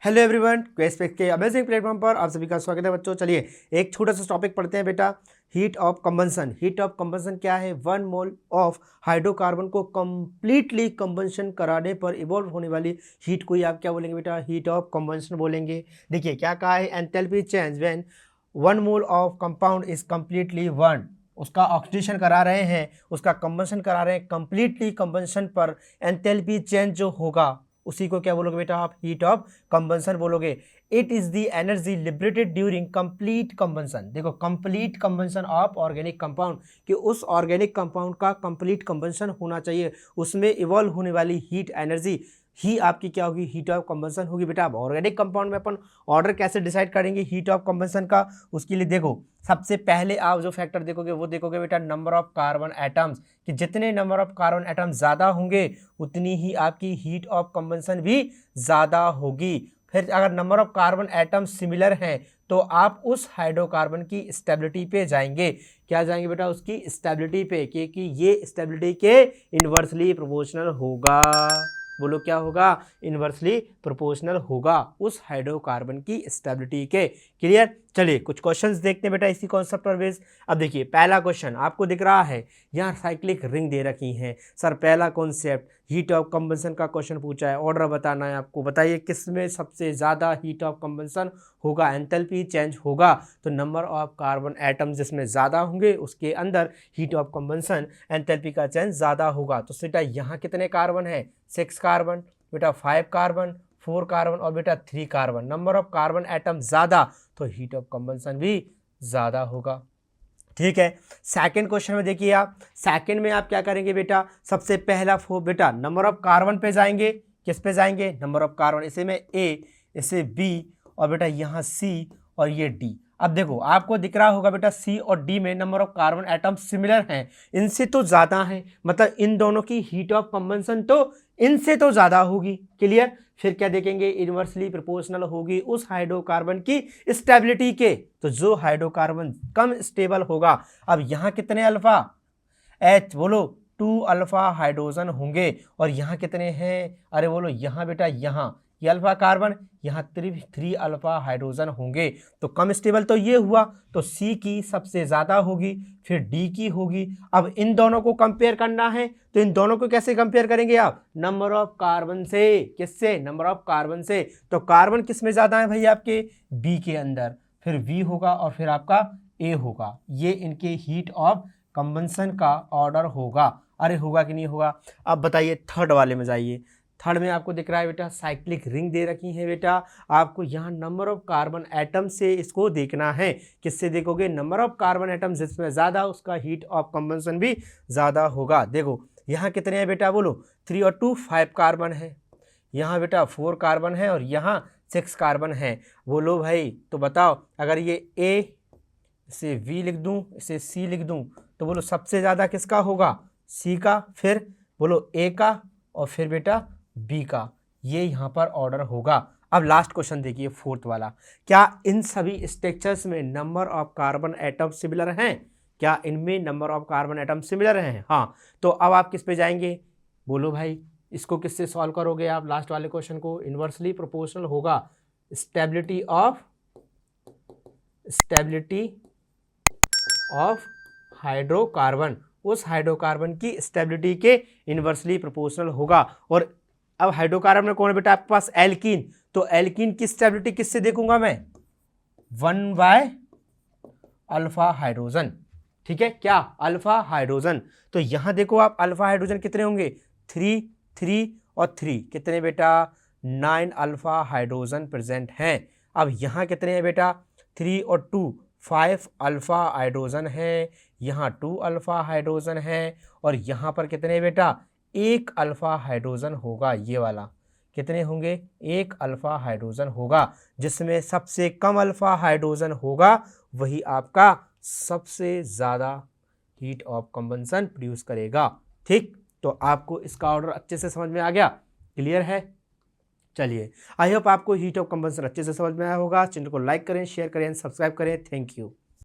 Hello everyone, क्वेस्पेक के amazing platform पर आप सभी का स्वागत है बच्चों। चलिए एक छोटा सा टॉपिक पढ़ते हैं बेटा। Heat of combustion. Heat of combustion क्या है? 1 मोल ऑफ हाइड्रोकार्बन को कंप्लीटली कंबंशन कराने पर इवॉल्व होने वाली हीट को ही आप क्या बोलेंगे बेटा? हीट ऑफ कंबंशन बोलेंगे। देखिए क्या कहा है, enthalpy change when 1 mole of compound is completely burn. उसका ऑक्सीडेशन करा रहे हैं, उसका कंबंशन करा रहे हैं, कंप्लीटली कंबंशन पर एंथैल्पी चेंज जो होगा उसी को क्या बोलोगे बेटा? आप हीट ऑफ कंबंशन बोलोगे। It is the energy liberated during complete combustion. देखो complete combustion of organic compound, कि उस ऑर्गेनिक कंपाउंड का कंप्लीट कंबंशन होना चाहिए, उसमें इवॉल्व होने वाली हीट एनर्जी ही आपकी क्या होगी? हीट ऑफ कंबंशन होगी बेटा। अब ऑर्गेनिक कंपाउंड में अपन ऑर्डर कैसे डिसाइड करेंगे हीट ऑफ कंबंशन का? उसके लिए देखो सबसे पहले आप जो फैक्टर देखोगे वो देखोगे बेटा नंबर ऑफ कार्बन एटम्स, कि जितने नंबर ऑफ कार्बन एटम ज़्यादा होंगे उतनी ही आपकी हीट ऑफ कंबंशन भी ज़्यादा होगी। फिर अगर number of carbon atom similar हैं तो आप उस हाइड्रोकार्बन की स्टेबिलिटी पे जाएंगे। क्या जाएंगे बेटा? उसकी स्टेबिलिटी पे, क्योंकि ये स्टेबिलिटी के इन्वर्सली प्रोपोर्शनल होगा। बोलो क्या होगा? इन्वर्सली प्रोपोर्शनल होगा उस हाइड्रोकार्बन की स्टेबिलिटी के। क्लियर? चलिए कुछ क्वेश्चंस देखते हैं बेटा इसी कॉन्सेप्ट पर बेस। अब देखिए पहला क्वेश्चन आपको दिख रहा है, यहाँ साइक्लिक रिंग दे रखी है। सर पहला कॉन्सेप्ट हीट ऑफ कंबंशन का क्वेश्चन पूछा है, ऑर्डर बताना है आपको। बताइए किसमें सबसे ज़्यादा हीट ऑफ कंबंशन होगा, एंथैल्पी चेंज होगा? तो नंबर ऑफ कार्बन एटम जिसमें ज़्यादा होंगे उसके अंदर हीट ऑफ कंबंशन एंथैल्पी का चेंज ज़्यादा होगा। तो बेटा यहाँ कितने कार्बन है? 6 कार्बन बेटा, 5 कार्बन, 4 कार्बन और बेटा 3 carbon. Number of carbon atom ज़्यादा तो हीट ऑफ कंबंशन भी ज़्यादा होगा। ठीक है। सेकंड क्वेश्चन में देखिए आप, सेकंड में आप क्या करेंगे बेटा? सबसे पहला बेटा नंबर ऑफ कार्बन पे जाएंगे। किस पे जाएंगे? Number of carbon. इसे में ए, इसे बी और बेटा यहाँ सी और ये डी। अब देखो आपको दिख रहा होगा बेटा सी और डी में number of carbon atom similar हैं, इनसे तो ज़्यादा है, मतलब इन दोनों की हीट ऑफ कंबंशन तो इनसे तो ज़्यादा होगी। क्लियर? फिर क्या देखेंगे? इन्वर्सली प्रोपोर्शनल होगी उस हाइड्रोकार्बन की स्टेबिलिटी के। तो जो हाइड्रोकार्बन कम स्टेबल होगा, अब यहाँ कितने अल्फा एच बोलो 2 अल्फा हाइड्रोजन होंगे और यहाँ कितने हैं? अरे बोलो यहाँ बेटा, यहाँ ये अल्फा कार्बन, यहाँ 3 अल्फा हाइड्रोजन होंगे। तो कम स्टेबल तो ये हुआ, तो सी की सबसे ज़्यादा होगी, फिर डी की होगी। अब इन दोनों को कंपेयर करना है, तो इन दोनों को कैसे कंपेयर करेंगे आप? नंबर ऑफ कार्बन से। किससे? नंबर ऑफ कार्बन से। तो कार्बन किस में ज़्यादा है भाई? आपके बी के अंदर, फिर वी होगा और फिर आपका ए होगा। ये इनके हीट ऑफ कंबंशन का ऑर्डर होगा। अरे होगा कि नहीं होगा? अब बताइए थर्ड वाले में जाइए। थर्ड में आपको दिख रहा है बेटा साइक्लिक रिंग दे रखी है बेटा। आपको यहाँ नंबर ऑफ कार्बन एटम से इसको देखना है। किससे देखोगे? नंबर ऑफ कार्बन एटम जिसमें ज़्यादा उसका हीट ऑफ कंबंशन भी ज़्यादा होगा। देखो यहाँ कितने हैं बेटा? बोलो 3 और 2 5 कार्बन है, यहाँ बेटा 4 कार्बन है और यहाँ 6 कार्बन है। बोलो भाई तो बताओ, अगर ये ए, इसे वी लिख दूँ, इसे सी लिख दूँ, तो बोलो सबसे ज़्यादा किसका होगा? सी का, फिर बोलो ए का और फिर बेटा बी का। ये यहाँ पर ऑर्डर होगा। अब लास्ट क्वेश्चन देखिए फोर्थ वाला। क्या इन सभी स्ट्रक्चर्स में number of carbon atom similar हैं? क्या इनमें number of carbon atom similar हैं? हाँ। तो अब आप किस पे जाएंगे? बोलो भाई इसको किससे सॉल्व करोगे आप? लास्ट वाले क्वेश्चन को इन्वर्सली प्रोपोर्शनल होगा स्टेबिलिटी ऑफ हाइड्रोकार्बन, उस हाइड्रोकार्बन की स्टेबिलिटी के इन्वर्सली प्रोपोर्शनल होगा। और अब हाइड्रोकार्बन में कौन है बेटा आपके पास? एल्कीन। तो एल्कीन की स्टेबिलिटी किससे देखूंगा मैं? 1 अल्फा हाइड्रोजन। ठीक है क्या? Alpha hydrogen. तो यहां देखो आप अल्फा हाइड्रोजन कितने होंगे? 3 3 और 3 कितने बेटा? 9 अल्फा हाइड्रोजन प्रेजेंट हैं। अब यहां कितने हैं बेटा? 3 और 2 5 अल्फा हाइड्रोजन है, यहाँ 2 अल्फा हाइड्रोजन है और यहाँ पर कितने बेटा? 1 अल्फा हाइड्रोजन होगा। ये वाला कितने होंगे? 1 अल्फा हाइड्रोजन होगा। जिसमें सबसे कम अल्फा हाइड्रोजन होगा वही आपका सबसे ज़्यादा हीट ऑफ कंबंशन प्रोड्यूस करेगा। ठीक, तो आपको इसका ऑर्डर अच्छे से समझ में आ गया? क्लियर है? चलिए आई होप आपको हीट ऑफ कंबंशन अच्छे से समझ में आया होगा। चैनल को लाइक करें, शेयर करें, सब्सक्राइब करें। Thank you.